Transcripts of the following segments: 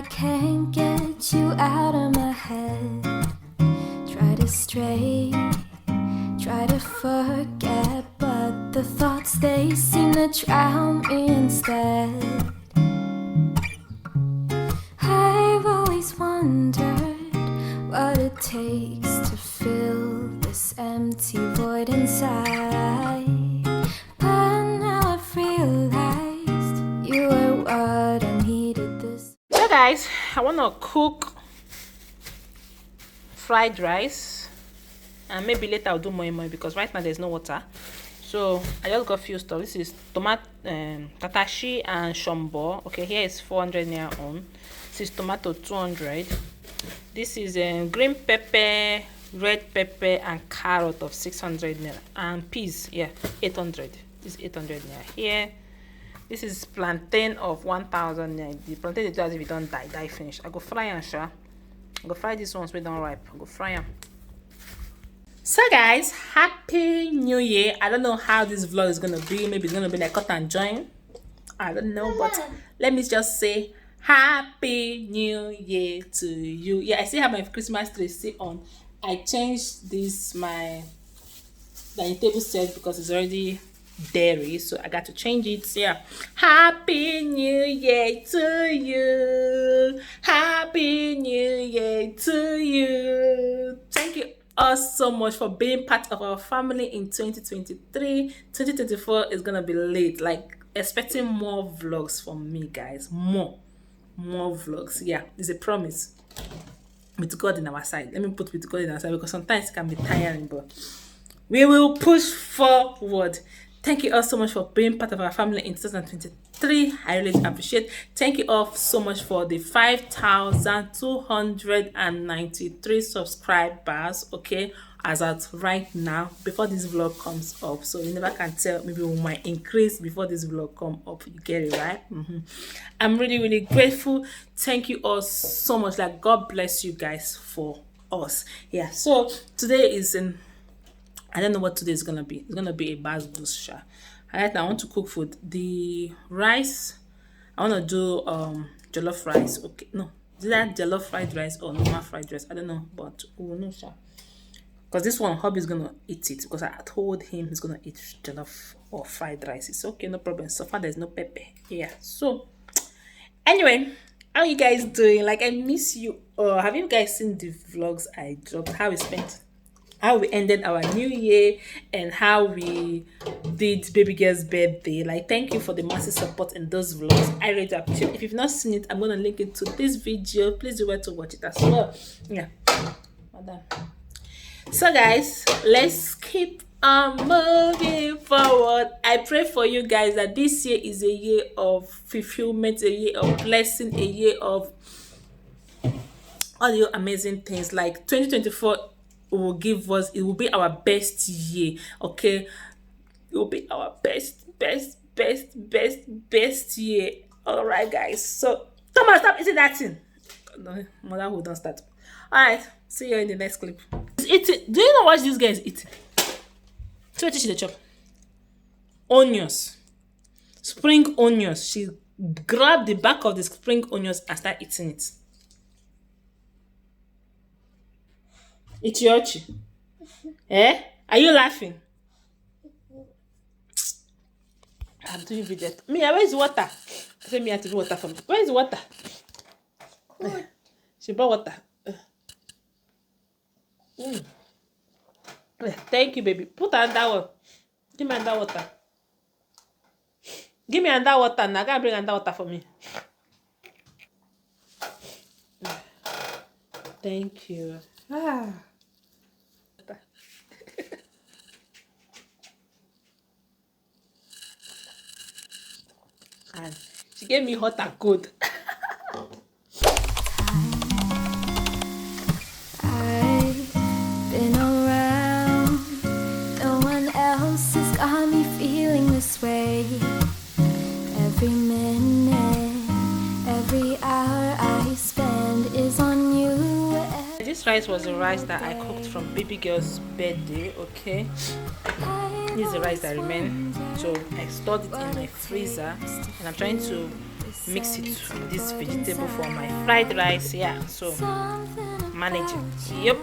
Can't get you out of my head. Try to stray, try to forget, but the thoughts, they seem to drown me instead. I've always wondered what it takes to fill this empty void inside, but now I've realized you were what I needed this. So guys, I want to cook fried rice, and maybe later I'll do more and more because right now there's no water. So I just got a few stuff. This is tomato, tatashi and shombo. Okay, here is 400 naira on. This is tomato 200. This is green pepper, red pepper, and carrot of 600 naira, and peas, yeah, 800. This is 800 naira here. This is plantain of 1000 naira. The plantain is as if it don't die finish. I go fry and sha. I go fry this ones we don't ripe. I go fry them. So guys, happy new year. I don't know how this vlog is gonna be. Maybe it's gonna be like cut and join. I don't know, but let me just say happy new year to you. Yeah, I still have my Christmas tree still on. I changed this my dining table set because it's already dairy, so I got to change it. So yeah, happy new year to you, happy new year to you. Thank you all so much for being part of our family in 2023. 2024 is gonna be late, like expecting more vlogs from me, guys. More vlogs. Yeah, it's a promise. With God in our side. Let me put with God in our side because sometimes it can be tiring, but we will push forward. Thank you all so much for being part of our family in 2023. I really appreciate. Thank you all so much for the 5,293 subscribers. Okay, as at right now, before this vlog comes up, so you never can tell. Maybe we might increase before this vlog come up. You get it right? I'm really grateful. Thank you all so much. Like, God bless you guys for us. Yeah. So today is in. I don't know what today is gonna be. It's gonna be a basbouche sha. Alright, I want to cook food. The rice, I want to do jollof rice. Okay, no, is that jollof fried rice or normal fried rice? I don't know, but we will know sha. Because this one, hubby is gonna eat it because I told him he's gonna eat jollof or fried rice. It's okay, no problem. So far, there's no pepper. Yeah. So anyway, how you guys doing? Like, I miss you. Have you guys seen the vlogs I dropped? How we ended our new year and how we did baby girl's birthday. Like, thank you for the massive support in those vlogs. I really appreciate it. If you've not seen it, I'm gonna link it to this video. Please do well to watch it as well. Yeah, madam. So guys, let's keep on moving forward. I pray for you guys that this year is a year of fulfillment, a year of blessing, a year of all the amazing things. Like 2024 will give us, it will be our best year. Okay, it will be our best year. All right guys, so Thomas, stop eating that thing. No, mother will don't start. All right, see you in the next clip. He's eating. Do you know what this guy is eating? So what she chop? Onions, spring onions. She grabbed the back of the spring onions and start eating it. Ichiochi. Eh? Are you laughing? I'm doing video. Mia, where's the water? I said Mia to do water for me. Where's the water? She brought water. Thank you, baby. Put her under water. Give me under water. Give me under water now. Gotta bring under water for me. Thank you. and she gave me hot and cold. I've been around. No one else has got me feeling this way. Every minute, every hour I spend is on you. This rice was a rice that I cooked from baby girl's birthday, okay? This is the rice that remained. So I stored it in my freezer and I'm trying to mix it with this vegetable for my fried rice. Yeah, so manage it. Yep.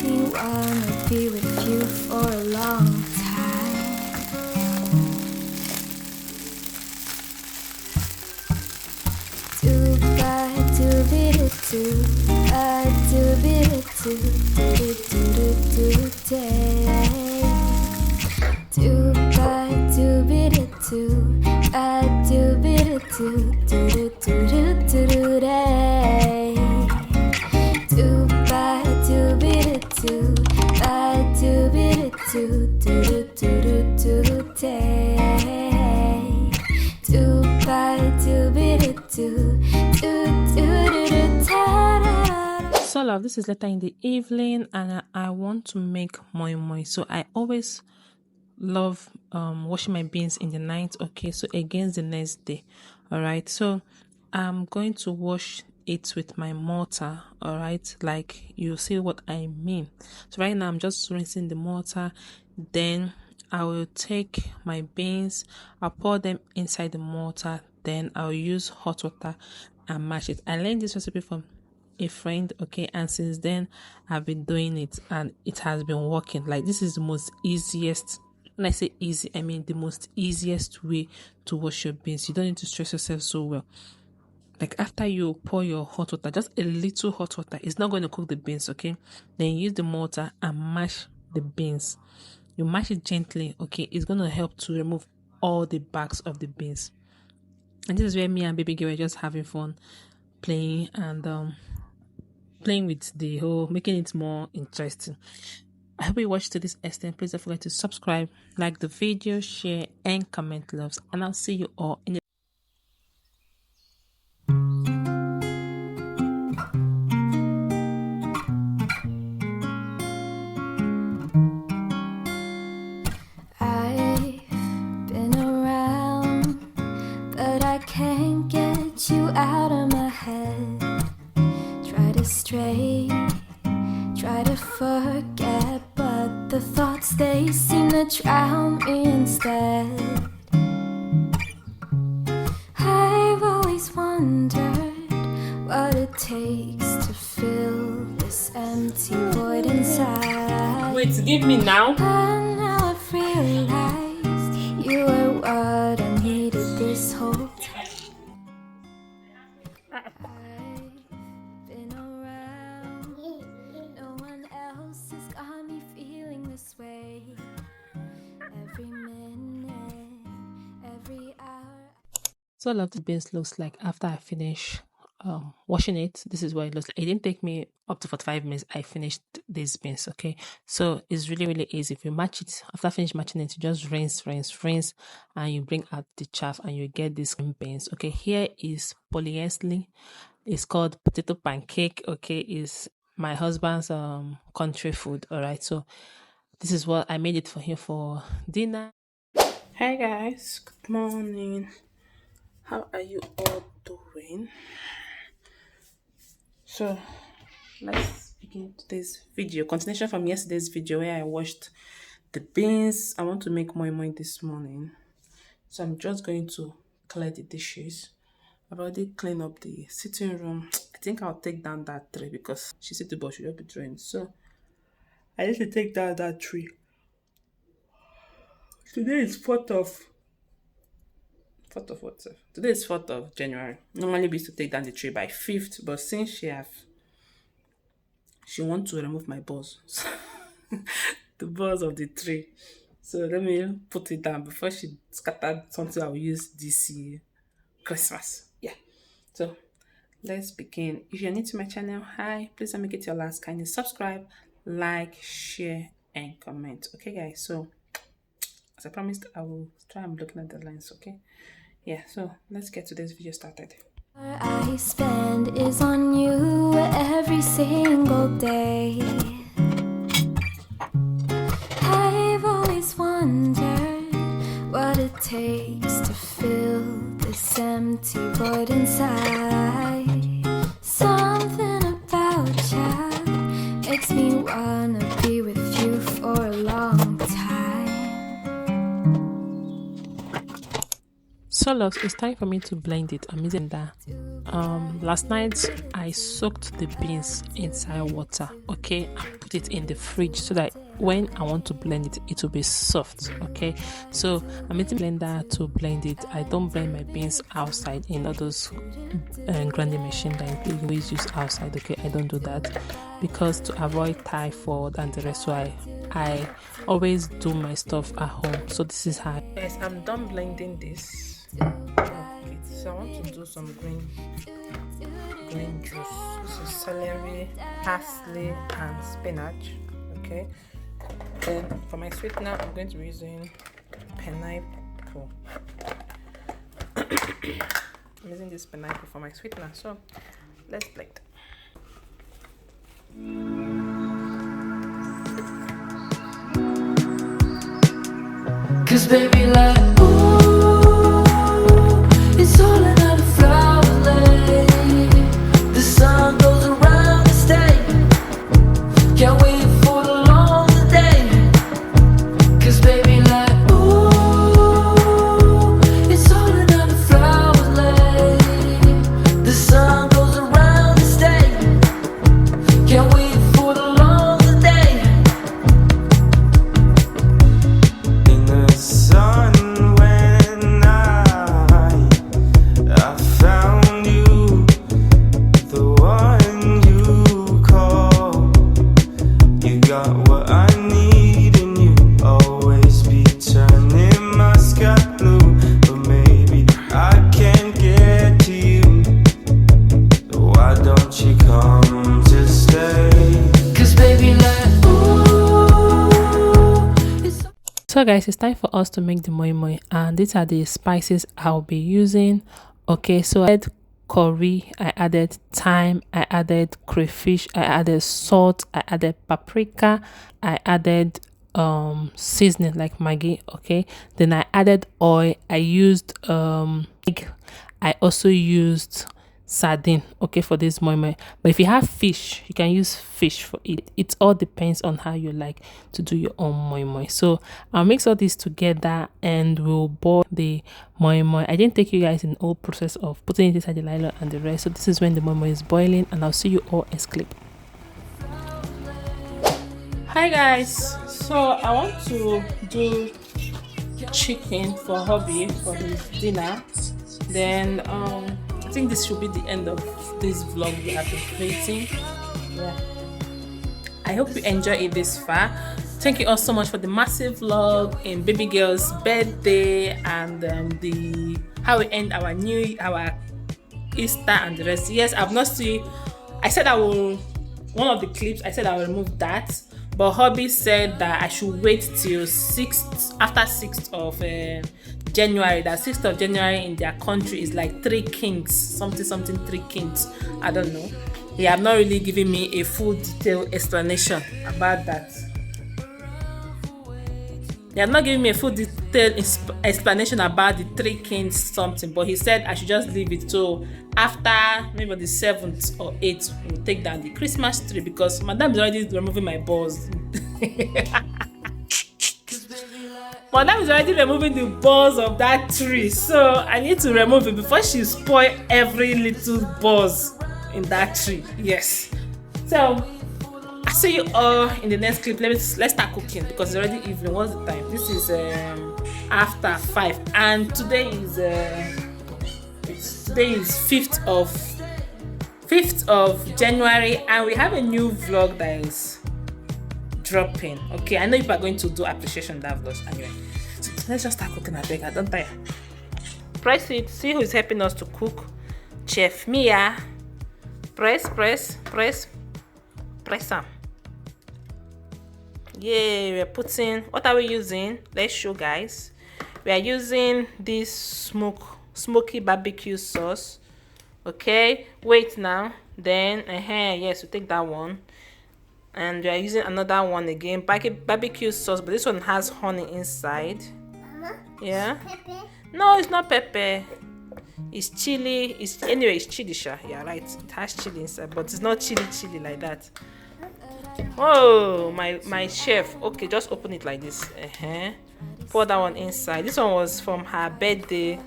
Me wanna be with you for a long time. Do ba do be do do be do day. Do ba do be do do be do day. Do ba do be do do day. Do ba do be do So love, this is later in the evening and I want to make moi moi. So I always love washing my beans in the night, okay, so against the next day. All right, so I'm going to wash it with my mortar. All right, like you see what I mean. So right now I'm just rinsing the mortar, then I will take my beans, I'll pour them inside the mortar, then I'll use hot water and mash it. I learned this recipe from a friend, okay, and since then I've been doing it and it has been working. Like, this is the most easiest, when I say easy, I mean the most easiest way to wash your beans. You don't need to stress yourself so well. Like, after you pour your hot water, just a little hot water, it's not going to cook the beans, okay? Then use the mortar and mash the beans. You mash it gently, okay? It's going to help to remove all the bags of the beans. And this is where me and baby girl were just having fun playing and playing with the whole, making it more interesting. I hope you watched to this extent. Please don't forget to subscribe, like the video, share, and comment, loves. And I'll see you all in the I've been around, but I can't get you out of my head. Try to stray, try to forget, but the thoughts, they seem to drown me instead. I've always wondered what it takes to fill this empty void inside. Wait, give me now. But now I've realized you were what I needed this whole time. I've been around. No one else has got me feeling this way. Every minute, every hour. So I love the beans looks like after I finish washing it. This is what it looks like. It didn't take me up to 45 minutes. I finished these beans, okay? So it's really, really easy. If you match it, after finish matching it, you just rinse, and you bring out the chaff and you get these beans. Okay, here is polyester. It's called potato pancake, okay? Is my husband's country food. All right, so this is what I made it for him for dinner. Hi guys, good morning. How are you all doing? So let's begin today's video. Continuation from yesterday's video where I washed the beans. I want to make moi moi this morning, so I'm just going to clear the dishes. I've already cleaned up the sitting room. I think I'll take down that tray because she said the boss should not be drawing. So I need to take down that tree. Today is 4th of what? Today is 4th of January. Normally we used to take down the tree by 5th, but since she wants to remove my balls, the balls of the tree. So let me put it down before she scattered something I'll use this year, Christmas. Yeah. So let's begin. If you're new to my channel, hi, please don't make it your last. Kindly subscribe, like, share, and comment. Okay, guys. So as I promised, I will try and looking at the lines. Okay. yeah, so let's get to this video started. I spend is on you every single day. I've always wondered what it takes to fill this empty void inside. Something about you makes me wanna be with you for a long time. So loves, it's time for me to blend it. I'm using that. Last night I soaked the beans inside water, okay, and put it in the fridge so that when I want to blend it, it will be soft, okay. So I'm using blender to blend it. I don't blend my beans outside in all those grinding machine that you always use outside, okay. I don't do that because to avoid typhoid and the rest. So I always do my stuff at home. So this is how. Guys, I'm done blending this. So I want to do some green juice. This is celery, parsley, and spinach. Okay. Then for my sweetener, I'm going to be using pineapple. I'm using this pineapple for my sweetener. So let's blend. Cause baby, like, ooh, it's all another flower lane. The sun goes around the state. Can't wait for the long day. Cause baby, like, ooh, it's all another flower lane. The sun goes around the state. Can't wait for the long day. In the sun when I found you, the one you call. You got what I need in you. Always be turning my sky blue, but maybe I can't get to you. So why don't you come to stay? Cause baby, like, ooh, it's So guys, it's time for us to make the moi moi, and these are the spices I'll be using. Okay, so I added curry, I added thyme, I added crayfish, I added salt, I added paprika, I added seasoning like Maggi. Okay, then I added oil. I used egg. I also used sardine, okay, for this moi moi. But if you have fish, you can use fish for it. It all depends on how you like to do your own moi moi. So I'll mix all this together and we'll boil the moi moi. I didn't take you guys in the whole process of putting it inside the nylon and the rest. So this is when the moi moi is boiling, and I'll see you all as clip. Hi guys, so I want to do chicken for hubby for his dinner. Then I think this should be the end of this vlog we have been creating. Yeah, I hope you enjoy it this far. Thank you all so much for the massive vlog in baby girl's birthday and the how we end our Easter and the rest. Yes, I've not seen. I said I will. One of the clips I said I will remove that, but hubby said that I should wait till 6th, after 6th of January. That 6th of January in their country is like 3 kings, something 3 kings. I don't know. They have not really given me a full detailed explanation about that. They have not given me a full detailed explanation about the 3 kings something, but he said I should just leave it. So after maybe the 7th or 8th, we'll take down the Christmas tree because Madam is already removing my balls. Madam is already removing the balls of that tree, so I need to remove it before she spoil every little balls in that tree. Yes. So I'll see you all in the next clip. Let's start cooking because it's already evening. What's the time? This is after 5, and today is 5th of January, and we have a new vlog that is dropping. Okay, I know people are going to do appreciation that vlog anyway. So let's just start cooking. I beg, I don't tire. Press it. See who is helping us to cook. Chef Mia. Press them. Yeah, we're putting. What are we using? Let's show guys. We are using this smoky barbecue sauce. Okay, wait now. Then yes, we take that one, and we are using another one again, barbecue sauce, but this one has honey inside. Yeah. Pepper. No, it's not pepper. It's chili. It's chili sha. Yeah, right. It has chili inside, but it's not chili like that. Oh, my chef. Okay, just open it like this. Pour that one inside. This one was from her birthday.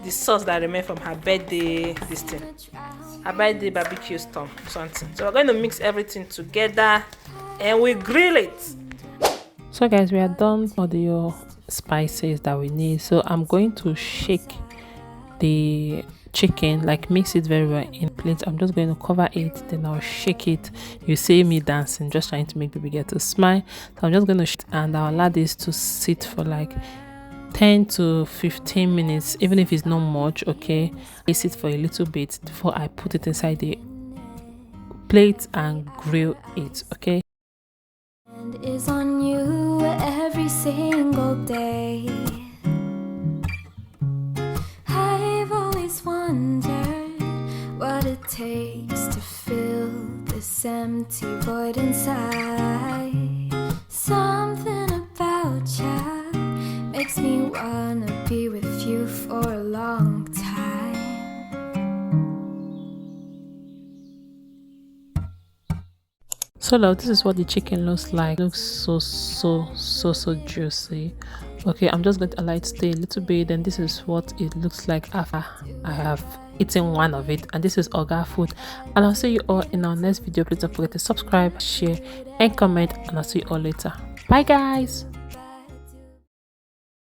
The sauce that remained from her birthday. This thing. Her birthday barbecue stuff, something. So we're going to mix everything together, and we grill it. So guys, we are done for the spices that we need. So I'm going to shake the chicken, like mix it very well in plate. I'm just going to cover it, then I'll shake it. You see me dancing, just trying to make people get to smile. So I'm just going to shake, and I'll allow this to sit for like 10 to 15 minutes, even if it's not much. Okay, I sit for a little bit before I put it inside the plate and grill it. Okay, And is on you every single day. I've always wondered what it takes to fill this empty void inside. Something about ya makes me wanna be with you for a long time. so love, this is what the chicken looks like. It looks so juicy. Okay, I'm just going to allow it to stay a little bit, and this is what it looks like after I have eaten one of it. And this is Oga food, and I'll see you all in our next video. Please don't forget to subscribe, share and comment, and I'll see you all later. Bye guys.